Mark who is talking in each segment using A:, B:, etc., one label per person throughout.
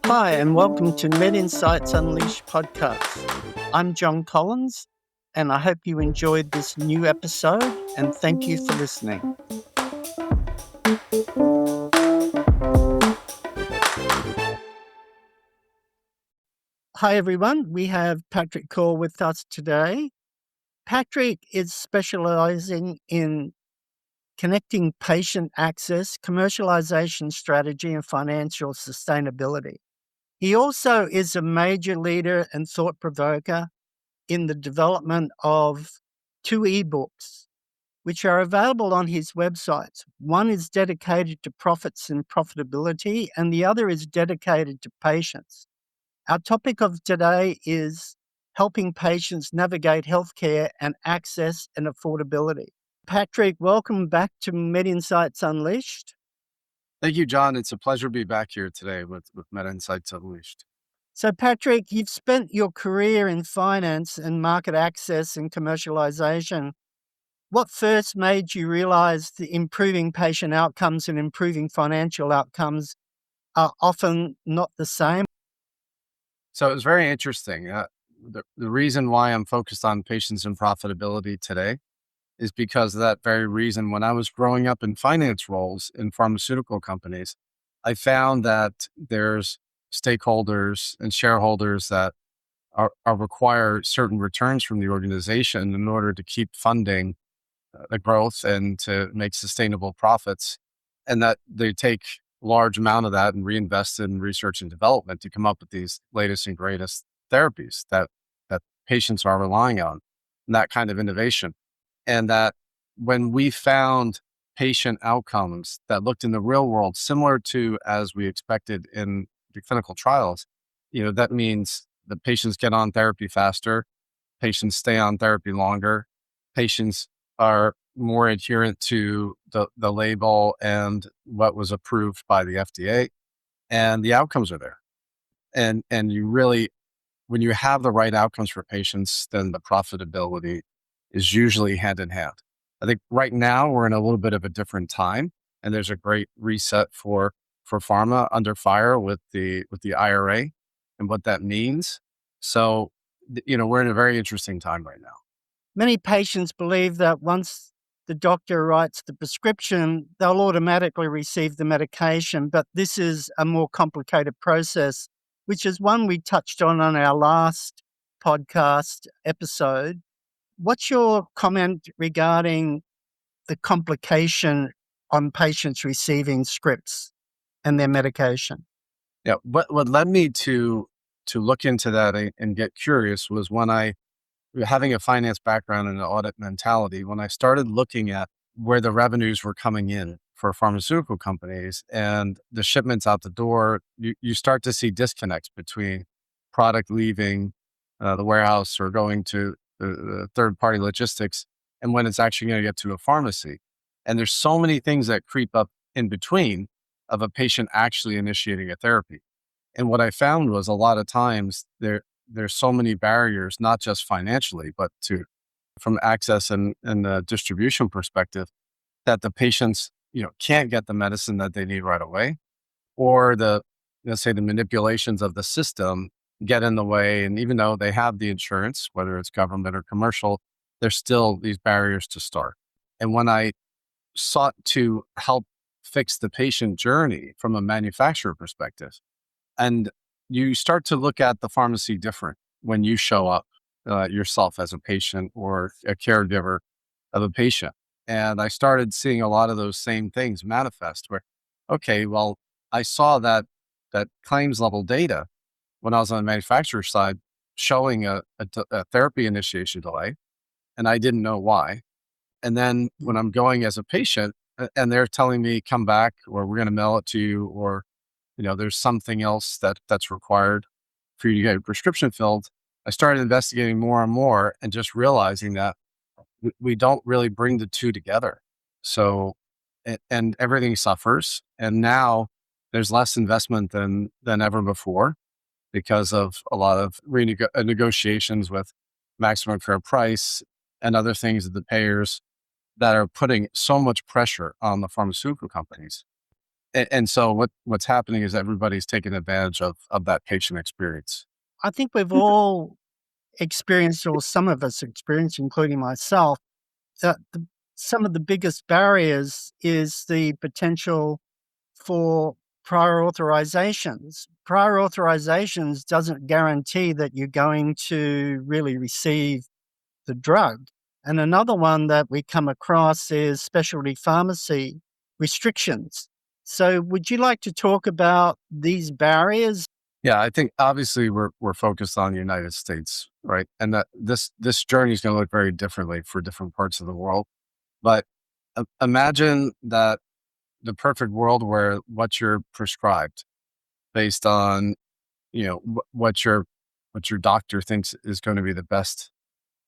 A: Hi, and welcome to MedInsights Unleashed podcast. I'm John Collins, and I hope you enjoyed this new episode, and thank you for listening. Hi, everyone. We have Patrick Coyle with us today. Patrick is specializing in connecting patient access, commercialization strategy, and financial sustainability. He also is a major leader and thought provoker in the development of 2 ebooks, which are available on his websites. One is dedicated to profits and profitability, and the other is dedicated to patients. Our topic of today is helping patients navigate healthcare and access and affordability. Patrick, welcome back to MedInsights Unleashed.
B: Thank you, John. It's a pleasure to be back here today with MedInsights Unleashed.
A: So, Patrick, you've spent your career in finance and market access and commercialization. What first made you realize that improving patient outcomes and improving financial outcomes are often not the same?
B: So it was very interesting. The reason why I'm focused on patients and profitability today is because of that very reason. When I was growing up in finance roles in pharmaceutical companies, I found that there's stakeholders and shareholders that are require certain returns from the organization in order to keep funding the growth and to make sustainable profits, and that they take a large amount of that and reinvest in research and development to come up with these latest and greatest therapies that patients are relying on, and that kind of innovation. And that when we found patient outcomes that looked in the real world similar to as we expected in the clinical trials, that means the patients get on therapy faster, patients stay on therapy longer, patients are more adherent to the label and what was approved by the FDA, and the outcomes are there. And you really, when you have the right outcomes for patients, then the profitability is usually hand in hand. I think right now we're in a little bit of a different time, and there's a great reset for pharma under fire with the IRA and what that means. So, we're in a very interesting time right now.
A: Many patients believe that once the doctor writes the prescription, they'll automatically receive the medication, but this is a more complicated process, which is one we touched on our last podcast episode. What's your comment regarding the complication on patients receiving scripts and their medication?
B: Yeah, what led me to look into that and get curious was when having a finance background and an audit mentality, when I started looking at where the revenues were coming in for pharmaceutical companies and the shipments out the door, you start to see disconnects between product leaving the warehouse or going to the third-party logistics and when it's actually going to get to a pharmacy. And there's so many things that creep up in between of a patient actually initiating a therapy. And what I found was a lot of times there's so many barriers, not just financially, but from access and the distribution perspective, that the patients, can't get the medicine that they need right away, or let's say the manipulations of the system get in the way. And even though they have the insurance, whether it's government or commercial, there's still these barriers to start. And when I sought to help fix the patient journey from a manufacturer perspective, and you start to look at the pharmacy different when you show up yourself as a patient or a caregiver of a patient. And I started seeing a lot of those same things manifest where, okay, well, I saw that claims level data when I was on the manufacturer side showing a therapy initiation delay, and I didn't know why. And then when I'm going as a patient and they're telling me, come back, or we're going to mail it to you, or there's something else that's required for you to get your prescription filled, I started investigating more and more and just realizing that we don't really bring the two together. So, and everything suffers. And now there's less investment than ever before because of a lot of negotiations with maximum fair price and other things of the payers that are putting so much pressure on the pharmaceutical companies. And so what's happening is everybody's taking advantage of that patient experience.
A: I think we've all experienced, or some of us experienced, including myself, that some of the biggest barriers is the potential for prior authorizations. Prior authorizations doesn't guarantee that you're going to really receive the drug. And another one that we come across is specialty pharmacy restrictions. So would you like to talk about these barriers?
B: Yeah, I think obviously we're focused on the United States, right? And that this journey is going to look very differently for different parts of the world. But imagine that the perfect world where what you're prescribed based on, what your doctor thinks is going to be the best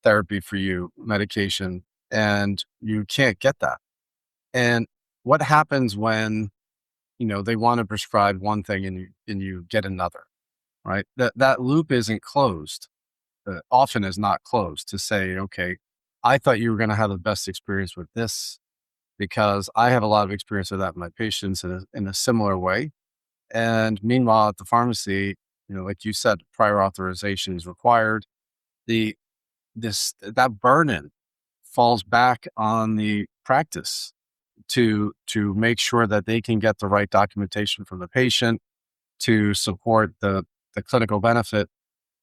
B: therapy for you, medication, and you can't get that. And what happens when, they want to prescribe one thing and you get another, right? That loop isn't closed. Often is not closed to say, okay, I thought you were going to have the best experience with this because I have a lot of experience with that in my patients in a similar way. And meanwhile, at the pharmacy, like you said, prior authorization is required. The that burden falls back on the practice to make sure that they can get the right documentation from the patient to support the clinical benefit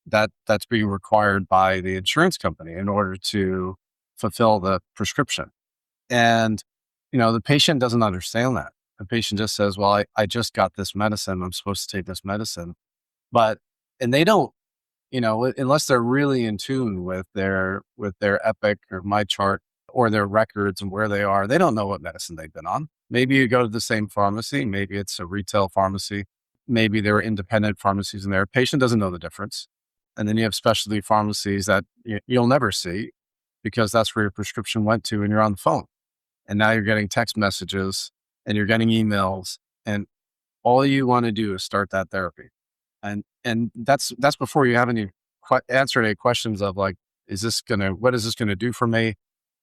B: that's being required by the insurance company in order to fulfill the prescription. And, the patient doesn't understand that. The patient just says, well, I just got this medicine. I'm supposed to take this medicine. But, and they don't, unless they're really in tune with their Epic or My Chart or their records and where they are, they don't know what medicine they've been on. Maybe you go to the same pharmacy, maybe it's a retail pharmacy, maybe there are independent pharmacies in there. Patient doesn't know the difference. And then you have specialty pharmacies that you'll never see because that's where your prescription went to and you're on the phone. And now you're getting text messages and you're getting emails and all you want to do is start that therapy. And that's before you have any answered any questions of like, what is this gonna do for me?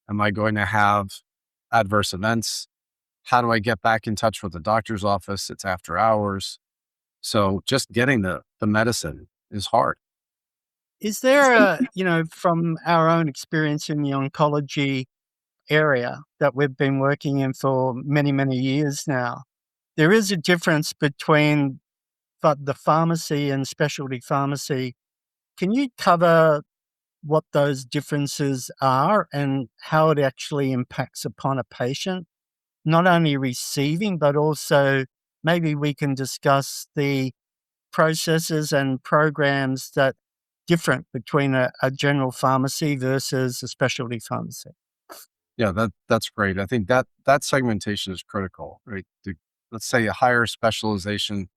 B: Am I going to have adverse events? How do I get back in touch with the doctor's office? It's after hours. So just getting the medicine is hard.
A: Is there from our own experience in the oncology area that we've been working in for many, many years now, there is a difference between the pharmacy and specialty pharmacy. Can you cover what those differences are and how it actually impacts upon a patient, not only receiving, but also maybe we can discuss the processes and programs that different between a general pharmacy versus a specialty pharmacy?
B: Yeah, that's great. I think that segmentation is critical, right? Let's say a higher specialization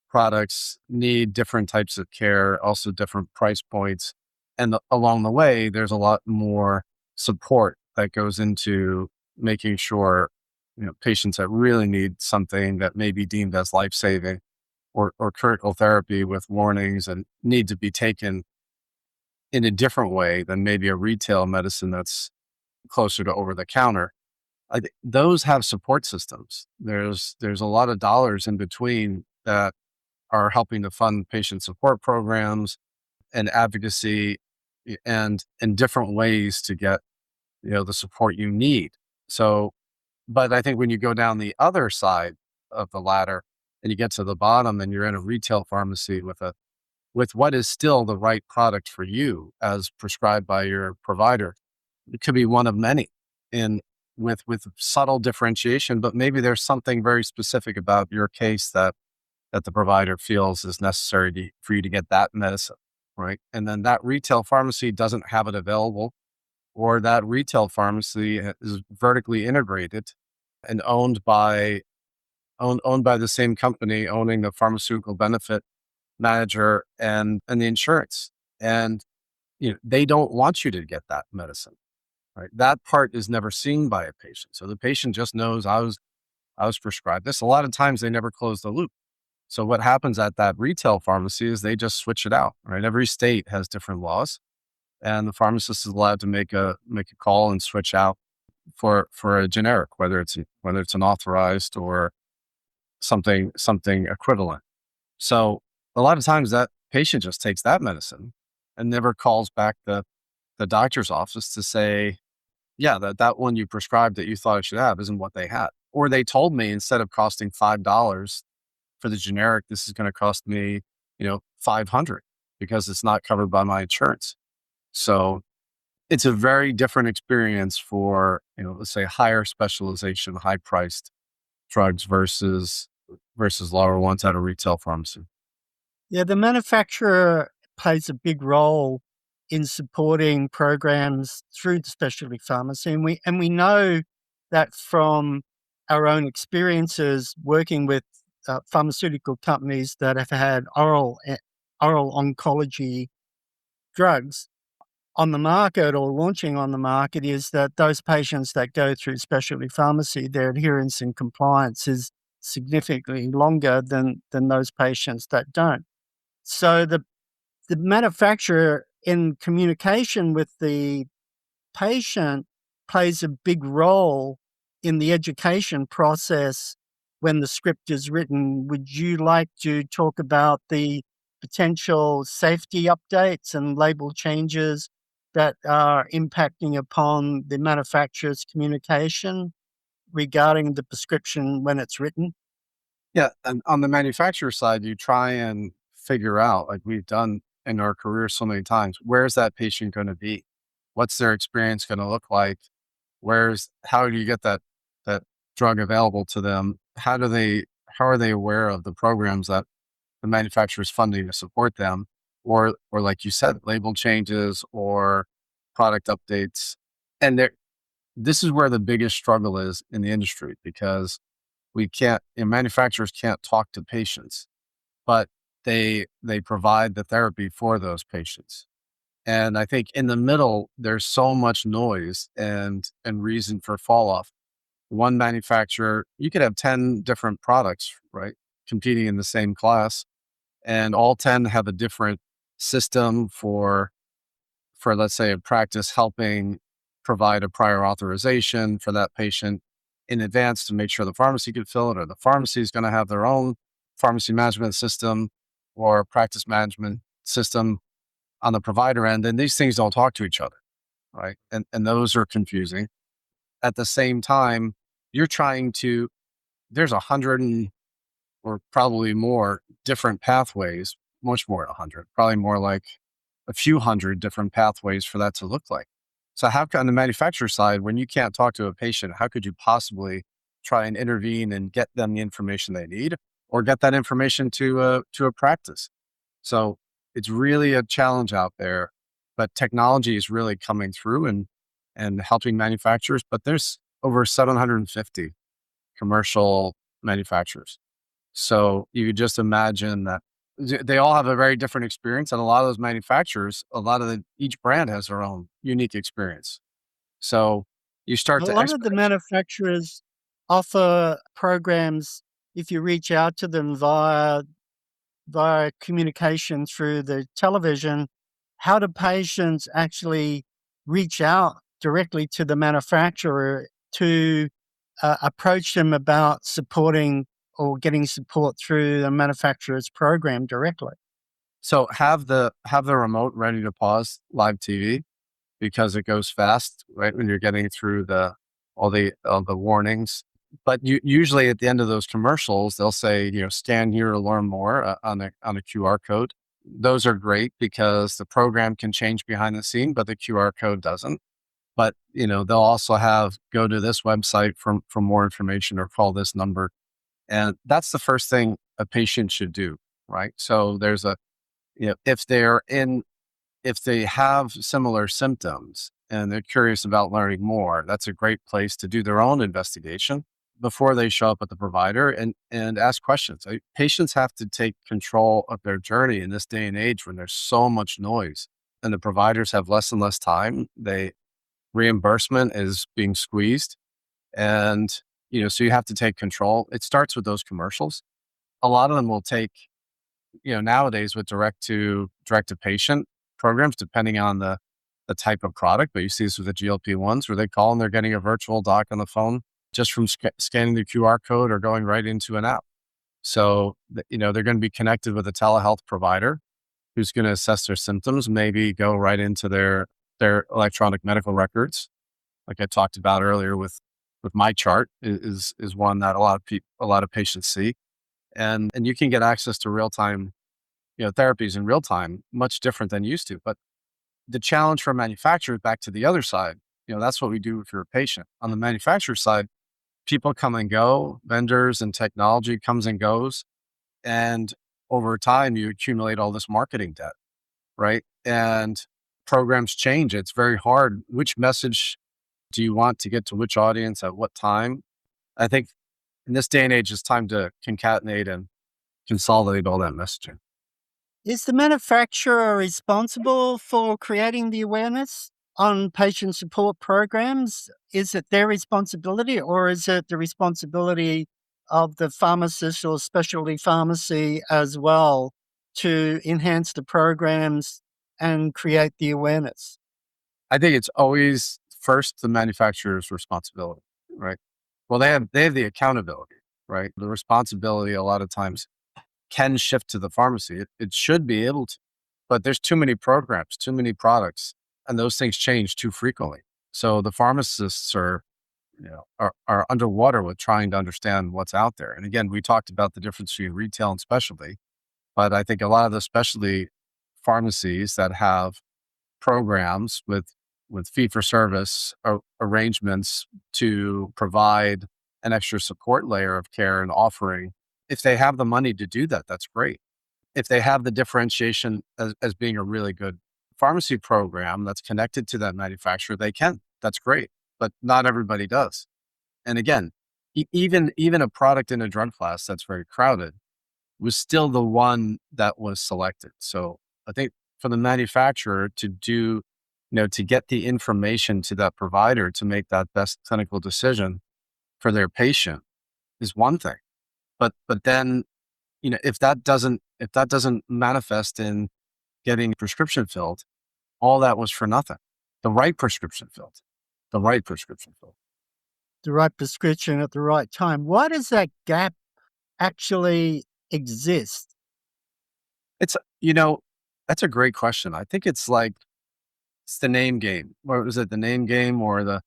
B: products need different types of care, also different price points. And along the way, there's a lot more support that goes into making sure, patients that really need something that may be deemed as life-saving or critical therapy with warnings and need to be taken in a different way than maybe a retail medicine that's closer to over the counter. I think those have support systems. There's a lot of dollars in between that are helping to fund patient support programs and advocacy and different ways to get, the support you need. So, but I think when you go down the other side of the ladder and you get to the bottom and you're in a retail pharmacy with what is still the right product for you as prescribed by your provider, it could be one of many in with subtle differentiation, but maybe there's something very specific about your case that the provider feels is necessary for you to get that medicine, right? And then that retail pharmacy doesn't have it available, or that retail pharmacy is vertically integrated and owned by the same company owning the pharmaceutical benefit manager and the insurance. And they don't want you to get that medicine, right? That part is never seen by a patient. So the patient just knows I was prescribed this. A lot of times they never close the loop. So what happens at that retail pharmacy is they just switch it out, right? Every state has different laws and the pharmacist is allowed to make a call and switch out for a generic, whether it's an authorized or something equivalent. So a lot of times that patient just takes that medicine and never calls back the doctor's office to say, yeah, that one you prescribed that you thought I should have isn't what they had. Or they told me instead of costing $5 for the generic, this is going to cost me, 500 because it's not covered by my insurance. So it's a very different experience for, let's say higher specialization, high priced drugs versus lower ones at a retail pharmacy.
A: Yeah, the manufacturer plays a big role in supporting programs through the specialty pharmacy, and we know that from our own experiences working with pharmaceutical companies that have had oral oncology drugs on the market or launching on the market, is that those patients that go through specialty pharmacy, their adherence and compliance is significantly longer than those patients that don't. So the manufacturer in communication with the patient plays a big role in the education process when the script is written. Would you like to talk about the potential safety updates and label changes that are impacting upon the manufacturer's communication regarding the prescription when it's written?
B: Yeah. And on the manufacturer side, you try and figure out, like we've done in our career so many times, where's that patient going to be? What's their experience going to look like? How do you get that drug available to them? How are they aware of the programs that the manufacturer is funding to support them? Or like you said, label changes or product updates. And this is where the biggest struggle is in the industry because manufacturers can't talk to patients, but they provide the therapy for those patients. And I think in the middle, there's so much noise and reason for fall off. One manufacturer, you could have 10 different products, right? Competing in the same class, and all 10 have a different system for let's say a practice helping provide a prior authorization for that patient in advance to make sure the pharmacy could fill it, or the pharmacy is going to have their own pharmacy management system or practice management system on the provider end. And these things don't talk to each other, right? And those are confusing. At the same time, you're trying to, there's 100 or probably more different pathways, much more than 100, probably more like a few hundred different pathways for that to look like. So how can, on the manufacturer side, when you can't talk to a patient, how could you possibly try and intervene and get them the information they need or get that information to a practice? So it's really a challenge out there, but technology is really coming through and helping manufacturers. But there's over 750 commercial manufacturers. So you could just imagine that they all have a very different experience. And a lot of those manufacturers, each brand has their own unique experience. So you start
A: A
B: to
A: lot of the
B: expect.
A: manufacturers offer programs if you reach out to them via communication through the television. How do patients actually reach out directly to the manufacturer to approach them about supporting or getting support through the manufacturer's program directly?
B: So have the remote ready to pause live TV because it goes fast, right? When you're getting through all the warnings. But usually at the end of those commercials, they'll say, scan here to learn more on a QR code. Those are great because the program can change behind the scene, but the QR code doesn't. But they'll also have go to this website for more information or call this number. And that's the first thing a patient should do, right? So there's if they have similar symptoms and they're curious about learning more, that's a great place to do their own investigation before they show up at the provider and ask questions. Patients have to take control of their journey in this day and age when there's so much noise and the providers have less and less time. Reimbursement is being squeezed and, so you have to take control. It starts with those commercials. A lot of them will take, nowadays with direct to patient programs, depending on the type of product, but you see this with the GLP-1s where they call and they're getting a virtual doc on the phone just from scanning the QR code or going right into an app. So, they're going to be connected with a telehealth provider who's going to assess their symptoms, maybe go right into their electronic medical records, like I talked about earlier with my chart is one that a lot of patients see, and you can get access to real time therapies in real time, much different than used to. But the challenge for manufacturers, back to the other side, that's what we do if you're a patient. On the manufacturer side, people come and go, vendors and technology comes and goes, and over time you accumulate all this marketing debt, right? And programs change. It's very hard. Which message do you want to get to which audience at what time? I think in this day and age, it's time to concatenate and consolidate all that messaging.
A: Is the manufacturer responsible for creating the awareness on patient support programs? Is it their responsibility, or is it the responsibility of the pharmacist or specialty pharmacy as well to enhance the programs and create the awareness?
B: I think it's always first the manufacturer's responsibility, right? Well, they have the accountability, right? The responsibility a lot of times can shift to the pharmacy. It should be able to, but there's too many programs, too many products, and those things change too frequently. So the pharmacists are underwater with trying to understand what's out there. And again, we talked about the difference between retail and specialty, but I think a lot of the specialty pharmacies that have programs with fee for service arrangements to provide an extra support layer of care and offering, if they have the money to do that, that's great. If they have the differentiation as being a really good pharmacy program that's connected to that manufacturer, they can. That's great. But not everybody does. And again, even a product in a drug class that's very crowded was still the one that was selected. So I think for the manufacturer to do, to get the information to that provider to make that best clinical decision for their patient is one thing. But then, if that doesn't manifest in getting a prescription filled, all that was for nothing. The right prescription filled. The right prescription filled.
A: The right prescription at the right time. Why does that gap actually exist?
B: It's, that's a great question. I think it's the name game. Or was it the name game or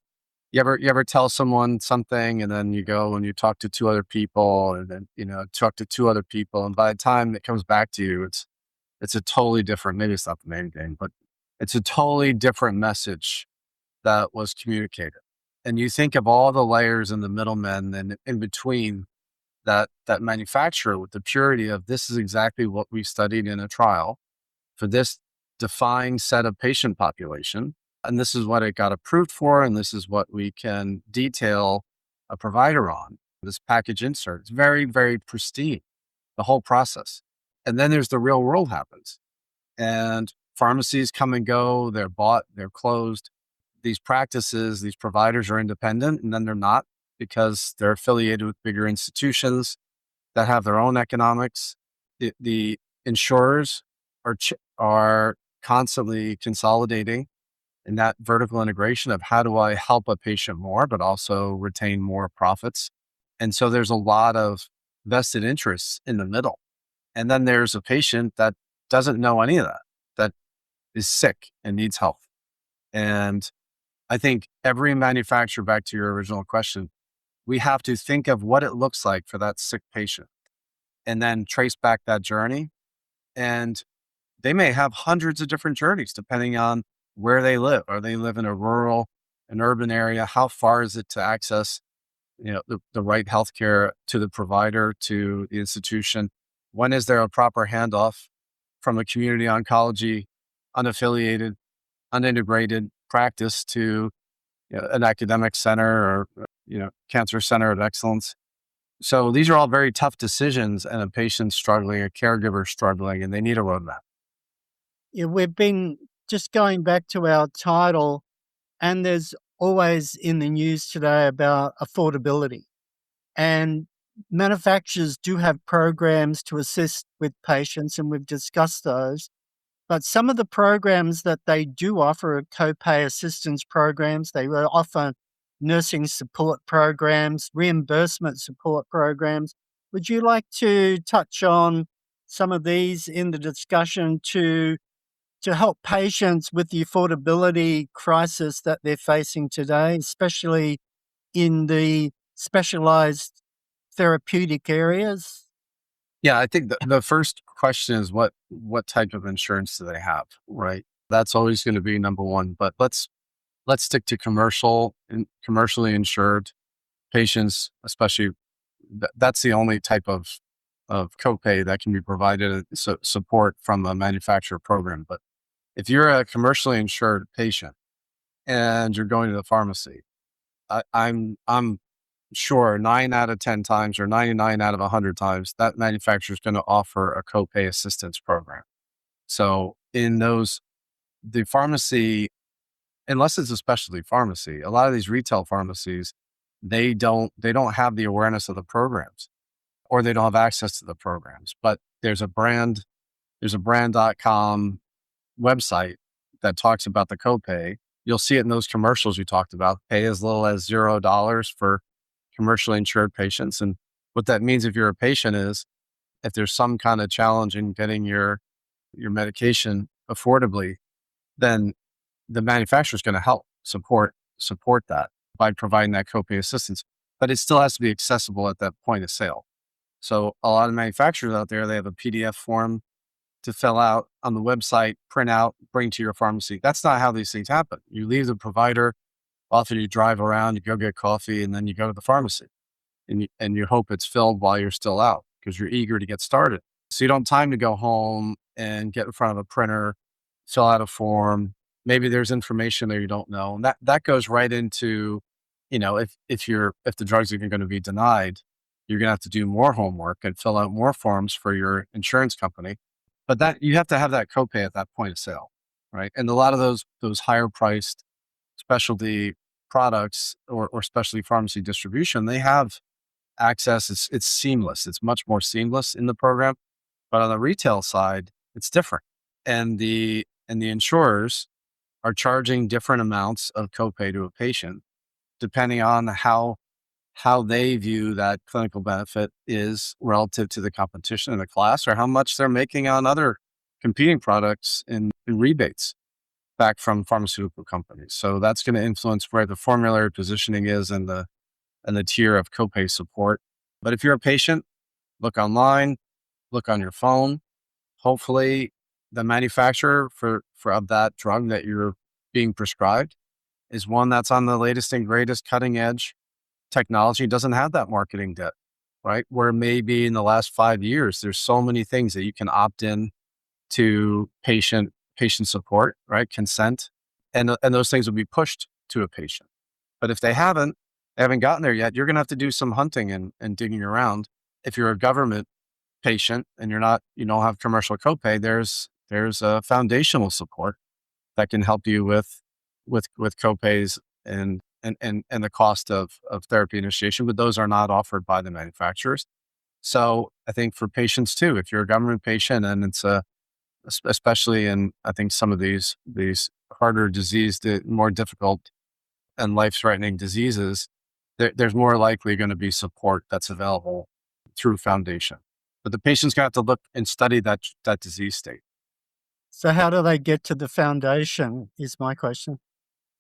B: you ever tell someone something and then you go and you talk to two other people and then, talk to two other people. And by the time it comes back to you, it's a totally different, maybe it's not the name game, but it's a totally different message that was communicated. And you think of all the layers and the middlemen and in between that manufacturer with the purity of this is exactly what we studied in a trial for this defined set of patient population. And this is what it got approved for. And this is what we can detail a provider on. This package insert. It's very, very pristine, the whole process. And then there's the real world happens. And pharmacies come and go, they're bought, they're closed. These practices, these providers are independent and then they're not because they're affiliated with bigger institutions that have their own economics. The insurers are constantly consolidating in that vertical integration of how do I help a patient more, but also retain more profits. And so there's a lot of vested interests in the middle. And then there's a patient that doesn't know any of that is sick and needs help. And I think every manufacturer, back to your original question, we have to think of what it looks like for that sick patient and then trace back that journey. And they may have hundreds of different journeys depending on where they live. Or they live in a rural, an urban area? How far is it to access, the right healthcare to the provider, to the institution? When is there a proper handoff from a community oncology, unaffiliated, unintegrated practice to an academic center or cancer center of excellence? So these are all very tough decisions, and a patient struggling, a caregiver struggling, and they need a roadmap.
A: Yeah, we've been just going back to our title, and there's always in the news today about affordability. And manufacturers do have programs to assist with patients, and we've discussed those. But some of the programs that they do offer are co-pay assistance programs. They will offer nursing support programs, reimbursement support programs. Would you like to touch on some of these in the discussion to help patients with the affordability crisis that they're facing today, especially in the specialized therapeutic areas?
B: Yeah, I think the first question is what type of insurance do they have, right? That's always going to be number one. But let's stick to commercially insured patients, especially that's the only type of copay that can be provided, support from a manufacturer program. But if you're a commercially insured patient and you're going to the pharmacy, I'm sure 9 out of 10 times or 99 out of 100 times that manufacturer is going to offer a copay assistance program. So in those, the pharmacy, unless it's a specialty pharmacy, a lot of these retail pharmacies, they don't have the awareness of the programs or they don't have access to the programs. But there's a brand.com website that talks about the copay. You'll see it in those commercials you talked about. Pay as little as $0 for commercially insured patients. And what that means if you're a patient is if there's some kind of challenge in getting your medication affordably, then the manufacturer is going to help support that by providing that copay assistance. But it still has to be accessible at that point of sale. So a lot of manufacturers out there, they have a PDF form to fill out on the website, print out, bring to your pharmacy. That's not how these things happen. You leave the provider, often you drive around, you go get coffee, and then you go to the pharmacy and you hope it's filled while you're still out because you're eager to get started. So you don't have time to go home and get in front of a printer, fill out a form. Maybe there's information there you don't know. And that goes right into, if the drugs are going to be denied, you're going to have to do more homework and fill out more forms for your insurance company. But that you have to have that copay at that point of sale, right? And a lot of those higher priced specialty products or specialty pharmacy distribution, they have access. It's seamless. It's much more seamless in the program. But on the retail side, it's different. And the insurers are charging different amounts of copay to a patient depending on how they view that clinical benefit is relative to the competition in the class or how much they're making on other competing products in rebates back from pharmaceutical companies. So that's going to influence where the formulary positioning is and the tier of copay support. But if you're a patient, look online, look on your phone. Hopefully the manufacturer for of that drug that you're being prescribed is one that's on the latest and greatest cutting edge technology, doesn't have that marketing debt, right? Where maybe in the last 5 years, there's so many things that you can opt in to patient support, right? Consent. And those things will be pushed to a patient. But if they haven't gotten there yet, you're going to have to do some hunting and digging around. If you're a government patient and you don't have commercial copay, there's a foundational support that can help you with copays and the cost of therapy initiation, but those are not offered by the manufacturers. So I think for patients too, if you're a government patient and it's especially in, I think some of these harder disease, the more difficult and life-threatening diseases, there's more likely going to be support that's available through foundation. But the patient's going to have to look and study that disease state.
A: So how do they get to the foundation is my question.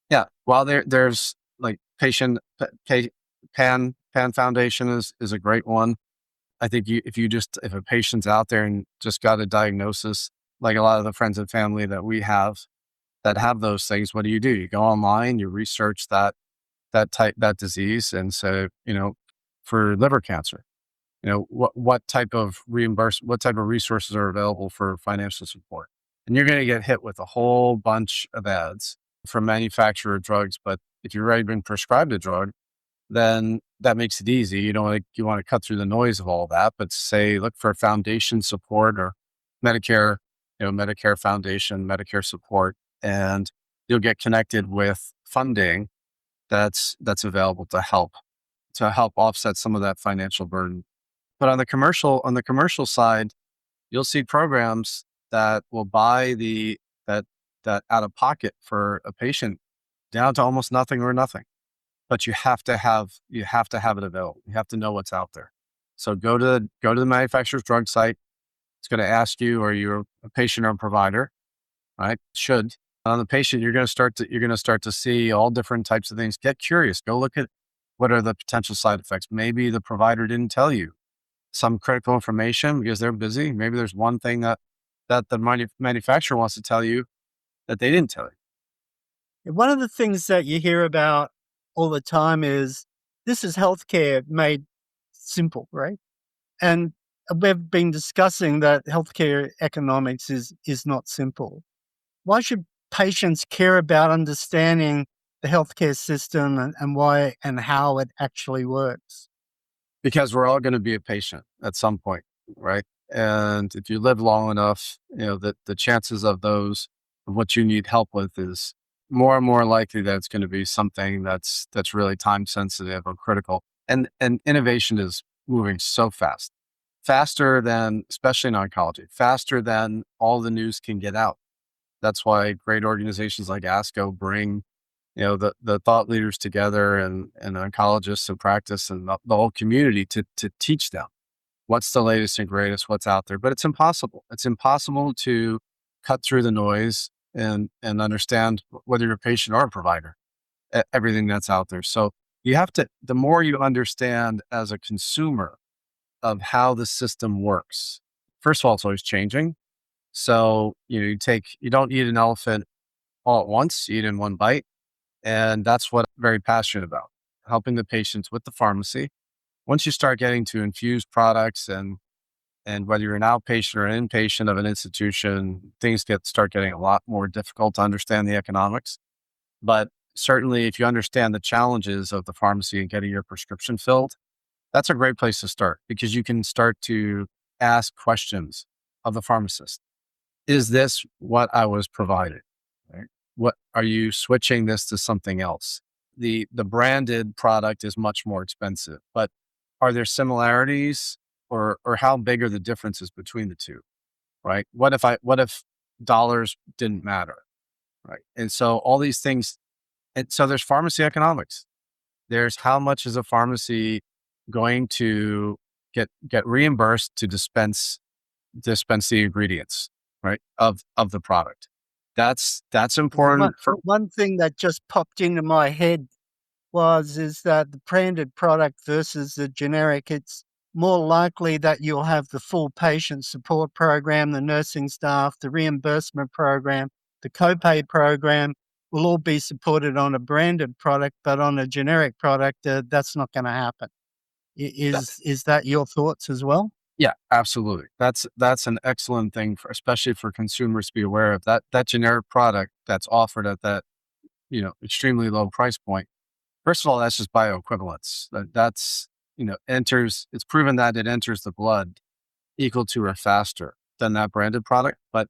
B: Yeah. Well, there's like Pan Foundation is a great one. I think if a patient's out there and just got a diagnosis, like a lot of the friends and family that we have that have those things, what do? You go online, you research that disease. And so, for liver cancer, what type of resources are available for financial support. And you're going to get hit with a whole bunch of ads from manufacturer drugs. But if you've already been prescribed a drug, then that makes it easy. You want to cut through the noise of all that, but say, look for foundation support or Medicare, Medicare Foundation, Medicare support, and you'll get connected with funding that's available to help offset some of that financial burden. But on the commercial side, you'll see programs that will buy that out of pocket for a patient down to almost nothing or nothing. But you have to have it available. You have to know what's out there. So go to the manufacturer's drug site. It's going to ask you, are you a patient or a provider? Right? Should. On the patient, you're going to start to see all different types of things. Get curious. Go look at what are the potential side effects. Maybe the provider didn't tell you some critical information because they're busy. Maybe there's one thing that the manufacturer wants to tell you that they didn't tell you.
A: One of the things that you hear about all the time is this is healthcare made simple, right? And we've been discussing that healthcare economics is not simple. Why should patients care about understanding the healthcare system and why and how it actually works?
B: Because we're all going to be a patient at some point, right? And if you live long enough, the chances of what you need help with is more and more likely that it's going to be something that's really time sensitive or critical. And innovation is moving so fast, faster than, especially in oncology, faster than all the news can get out. That's why great organizations like ASCO bring the thought leaders together and oncologists and practice and the whole community to teach them what's the latest and greatest, what's out there. But it's impossible. It's impossible to cut through the noise and understand, whether you're a patient or a provider, everything that's out there. So you have to, the more you understand as a consumer of how the system works, first of all, it's always changing. So, you don't eat an elephant all at once, you eat in one bite. And that's what I'm very passionate about, helping the patients with the pharmacy. Once you start getting to infused products and whether you're an outpatient or an inpatient of an institution, things start getting a lot more difficult to understand the economics. But certainly if you understand the challenges of the pharmacy and getting your prescription filled, that's a great place to start, because you can start to ask questions of the pharmacist. Is this what I was provided? Right? What are you switching this to something else? The branded product is much more expensive, but are there similarities, or how big are the differences between the two? Right? What if dollars didn't matter? Right. And so all these things, and so there's pharmacy economics. There's how much is a pharmacy going to get reimbursed to dispense the ingredients, right, of the product. That's
A: One,
B: important for.
A: one thing that just popped into my head is that the branded product versus the generic, it's more likely that you'll have the full patient support program, the nursing staff, the reimbursement program, the copay program will all be supported on a branded product, but on a generic product, that's not going to happen. Is that your thoughts as well?
B: Yeah, absolutely. That's an excellent thing, especially for consumers to be aware of, that generic product that's offered at that extremely low price point. First of all, that's just bioequivalence. That's enters. It's proven that it enters the blood equal to or faster than that branded product. But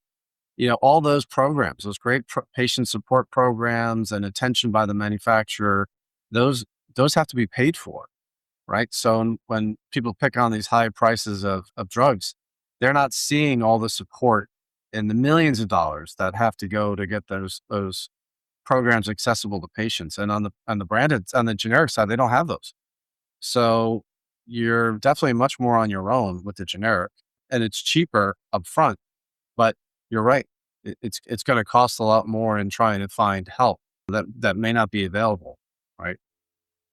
B: all those programs, those great patient support programs and attention by the manufacturer, those have to be paid for. Right. So when people pick on these high prices of drugs, they're not seeing all the support and the millions of dollars that have to go to get those programs accessible to patients. And on the generic side, they don't have those. So you're definitely much more on your own with the generic, and it's cheaper upfront. But you're right. It's going to cost a lot more in trying to find help that may not be available. Right.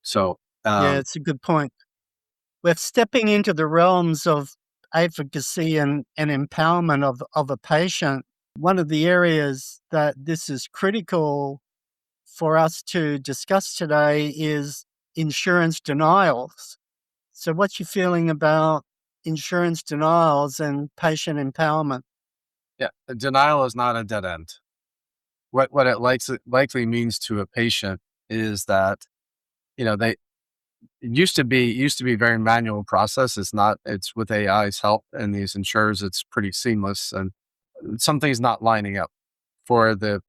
B: So,
A: Yeah, it's a good point. We're stepping into the realms of advocacy and empowerment of a patient. One of the areas that this is critical for us to discuss today is insurance denials. So, what's your feeling about insurance denials and patient empowerment?
B: yeah, denial is not a dead end. What it likely means to a patient is that they it used to be a very manual process. It's not. It's with AI's help and these insurers. It's pretty seamless, and something's not lining up for the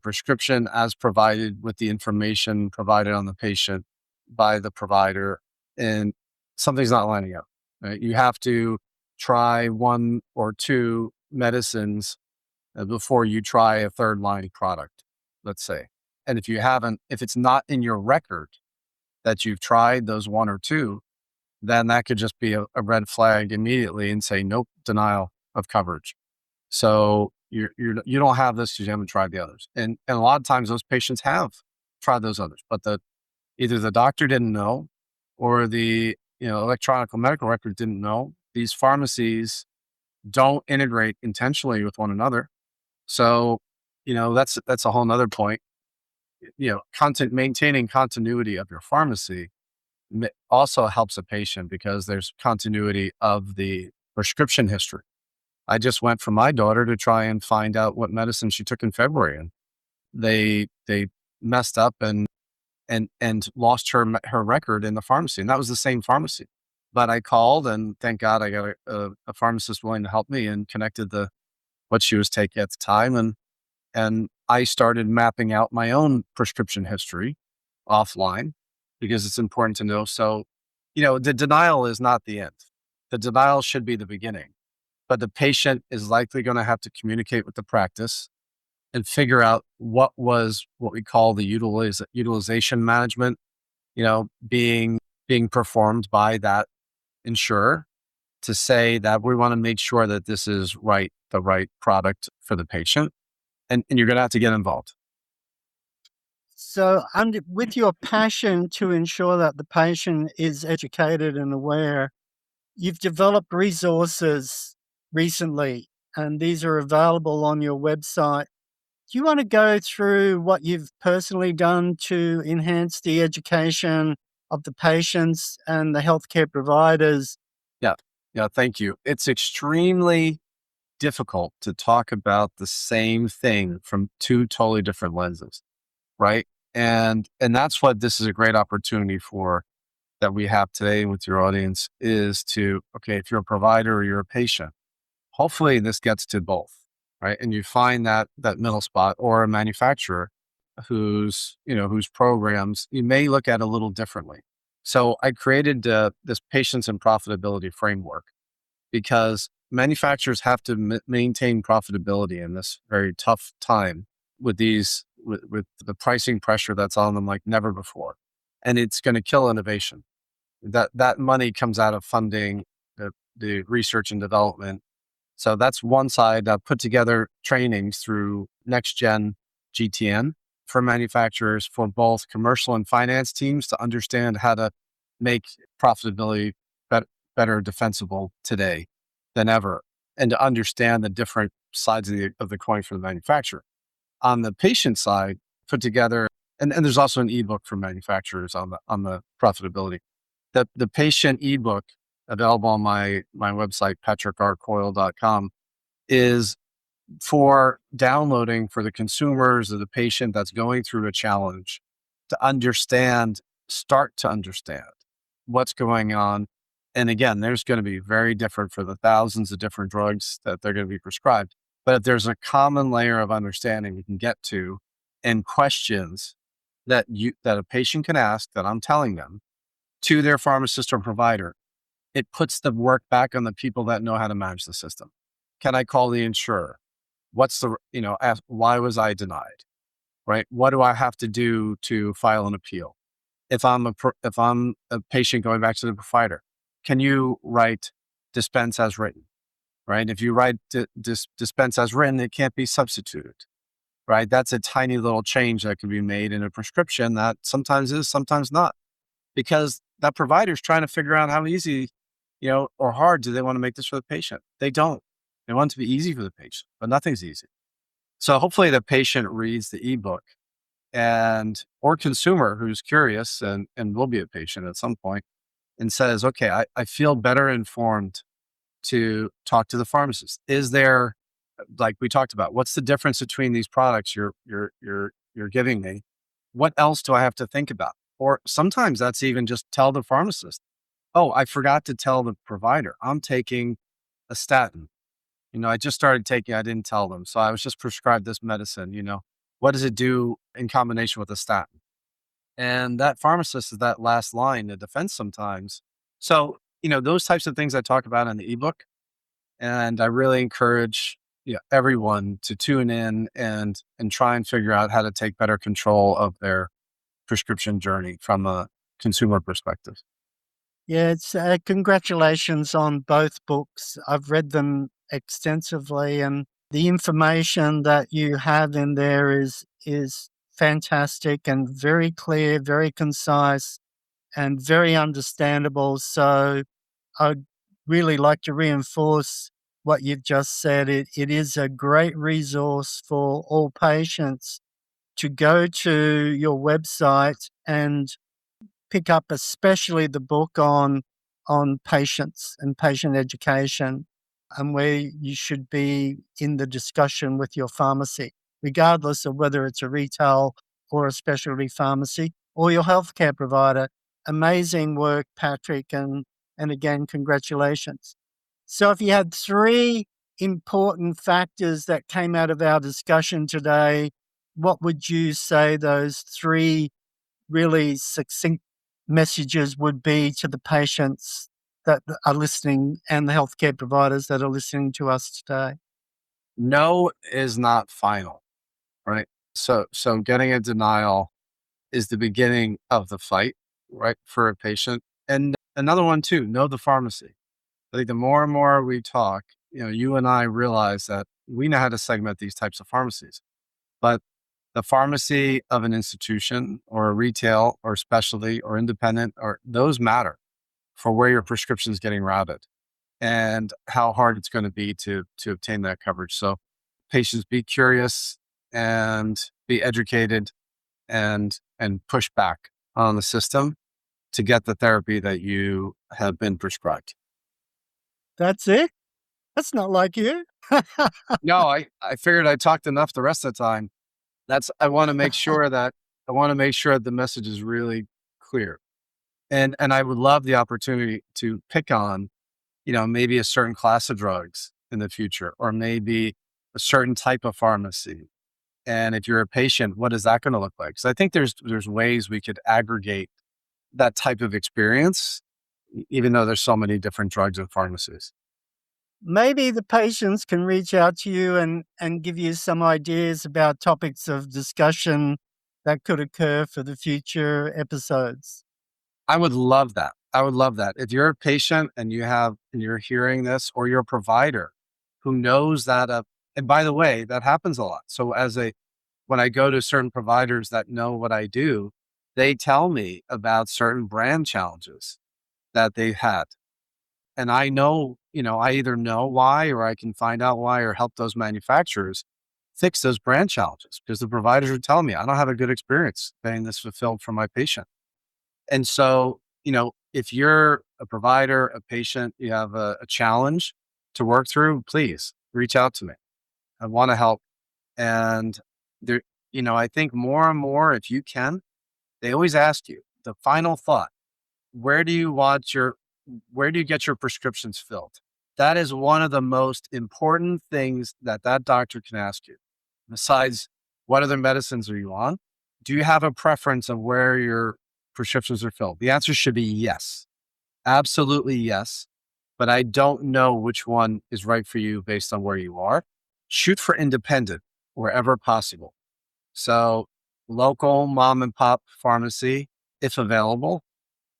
B: prescription as provided with the information provided on the patient by the provider, and something's not lining up. Right? You have to try one or two medicines before you try a third line product, let's say. And if it's not in your record that you've tried those one or two, then that could just be a red flag immediately and say, nope, denial of coverage. So you don't have this because you haven't tried the others. And a lot of times those patients have tried those others, but either the doctor didn't know or the electronic medical record didn't know. These pharmacies don't integrate intentionally with one another. So, that's a whole nother point. Maintaining continuity of your pharmacy also helps a patient because there's continuity of the prescription history. I just went for my daughter to try and find out what medicine she took in February, and they messed up and lost her record in the pharmacy, and that was the same pharmacy. But I called, and thank God I got a pharmacist willing to help me and connected what she was taking at the time, and I started mapping out my own prescription history offline because it's important to know. So, the denial is not the end. The denial should be the beginning, but the patient is likely going to have to communicate with the practice and figure out what we call the utilization management, being performed by that insurer to say that we want to make sure that this is the right product for the patient. And you're going to have to get involved.
A: So, with your passion to ensure that the patient is educated and aware, you've developed resources recently, and these are available on your website. Do you want to go through what you've personally done to enhance the education of the patients and the healthcare providers?
B: Yeah. Yeah. Thank you. It's extremely difficult to talk about the same thing from two totally different lenses. Right. And that's what this is a great opportunity for that we have today with your audience is to, okay, if you're a provider or you're a patient, hopefully this gets to both, right? And you find that middle spot, or a manufacturer whose programs you may look at a little differently. So I created this patience and profitability framework because manufacturers have to maintain profitability in this very tough time with with the pricing pressure that's on them like never before. And it's going to kill innovation. That money comes out of funding the research and development. So that's one side. Put together trainings through Next Gen GTN for manufacturers, for both commercial and finance teams to understand how to make profitability better defensible today than ever, and to understand the different sides of the coin for the manufacturer. On the patient side, put together, and there's also an ebook for manufacturers on the profitability. The patient ebook available on my website, patricrcoyle.com, is for downloading for the consumers or the patient that's going through a challenge to start to understand what's going on. And again, there's going to be very different for the thousands of different drugs that they're going to be prescribed. But if there's a common layer of understanding you can get to, and questions that a patient can ask that I'm telling them to their pharmacist or provider, it puts the work back on the people that know how to manage the system. Can I call the insurer? What's ask, why was I denied? Right? What do I have to do to file an appeal? If I'm a patient going back to the provider, can you write dispense as written? Right? If you write dispense as written, it can't be substituted. Right? That's a tiny little change that can be made in a prescription that sometimes is, sometimes not, because that provider is trying to figure out how easy, or hard do they want to make this for the patient. They don't. They want it to be easy for the patient, but nothing's easy. So hopefully the patient reads the ebook or consumer who's curious and will be a patient at some point and says, okay, I feel better informed to talk to the pharmacist. Is there, like we talked about, what's the difference between these products you're giving me? What else do I have to think about? Or sometimes that's even just tell the pharmacist, oh, I forgot to tell the provider, I'm taking a statin. I just started taking, I didn't tell them. So I was just prescribed this medicine, what does it do in combination with a statin? And that pharmacist is that last line of defense sometimes. So, those types of things I talk about in the ebook. And I really encourage everyone to tune in and try and figure out how to take better control of their prescription journey from a consumer perspective.
A: Yeah, it's congratulations on both books. I've read them extensively, and the information that you have in there is fantastic and very clear, very concise, and very understandable. So I'd really like to reinforce what you've just said. It is a great resource for all patients to go to your website and pick up, especially the book on patients and patient education, and where you should be in the discussion with your pharmacy, regardless of whether it's a retail or a specialty pharmacy or your healthcare provider. Amazing work, Patrick, and again, congratulations. So if you had three important factors that came out of our discussion today, what would you say those three really succinct messages would be to the patients that are listening and the healthcare providers that are listening to us today?
B: No is not final, right? So getting a denial is the beginning of the fight, right, for a patient. And another one too, know the pharmacy. I think the more and more we talk, you and I realize that we know how to segment these types of pharmacies, but the pharmacy of an institution or a retail or specialty or independent, or those matter for where your prescription is getting routed and how hard it's going to be to obtain that coverage. So patients, be curious and be educated and push back on the system to get the therapy that you have been prescribed.
A: That's it? That's not like you.
B: No, I figured I talked enough the rest of the time. I want to make sure that the message is really clear. And I would love the opportunity to pick on, maybe a certain class of drugs in the future, or maybe a certain type of pharmacy. And if you're a patient, what is that going to look like? Because I think there's ways we could aggregate that type of experience, even though there's so many different drugs and pharmacies.
A: Maybe the patients can reach out to you and give you some ideas about topics of discussion that could occur for the future episodes.
B: I would love that. I would love that. If you're a patient and you're hearing this, or you're a provider who knows that, and by the way, that happens a lot. So when I go to certain providers that know what I do, they tell me about certain brand challenges that they've had. And I know, I either know why, or I can find out why, or help those manufacturers fix those brand challenges, because the providers are telling me I don't have a good experience getting this fulfilled for my patient. And so, if you're a provider, a patient, you have a challenge to work through, please reach out to me. I want to help. And there, I think more and more, if you can, they always ask you the final thought, where do you get your prescriptions filled? That is one of the most important things that doctor can ask you. Besides, what other medicines are you on? Do you have a preference of where your prescriptions are filled? The answer should be yes. Absolutely yes. But I don't know which one is right for you based on where you are. Shoot for independent wherever possible. So local mom and pop pharmacy, if available,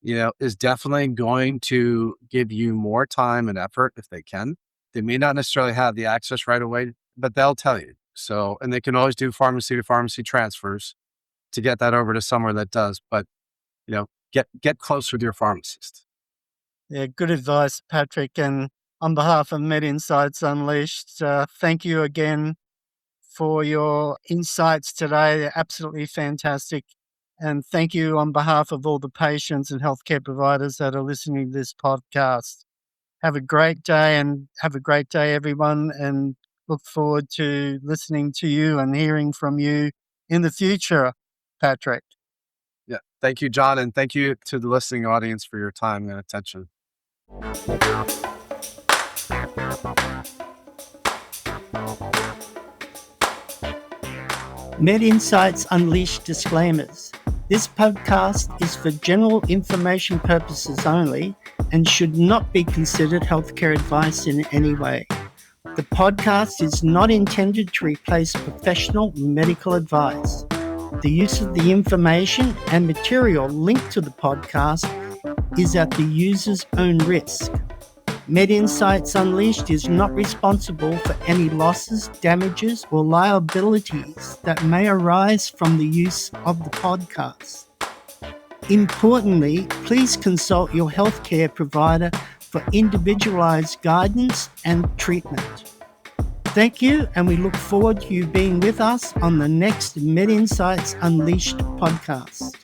B: is definitely going to give you more time and effort if they can. They may not necessarily have the access right away, but they'll tell you. So, and they can always do pharmacy to pharmacy transfers to get that over to somewhere that does. But, get close with your pharmacist.
A: Yeah, good advice, Patrick. And on behalf of MedInsights Unleashed, thank you again for your insights today. They're absolutely fantastic. And thank you on behalf of all the patients and healthcare providers that are listening to this podcast. Have a great day, and have a great day, everyone. And look forward to listening to you and hearing from you in the future, Patrick.
B: Yeah. Thank you, John. And thank you to the listening audience for your time and attention.
A: MedInsights Unleashed disclaimers. This podcast is for general information purposes only and should not be considered healthcare advice in any way. The podcast is not intended to replace professional medical advice. The use of the information and material linked to the podcast is at the user's own risk. MedInsights Unleashed is not responsible for any losses, damages, or liabilities that may arise from the use of the podcast. Importantly, please consult your healthcare provider for individualized guidance and treatment. Thank you, and we look forward to you being with us on the next MedInsights Unleashed podcast.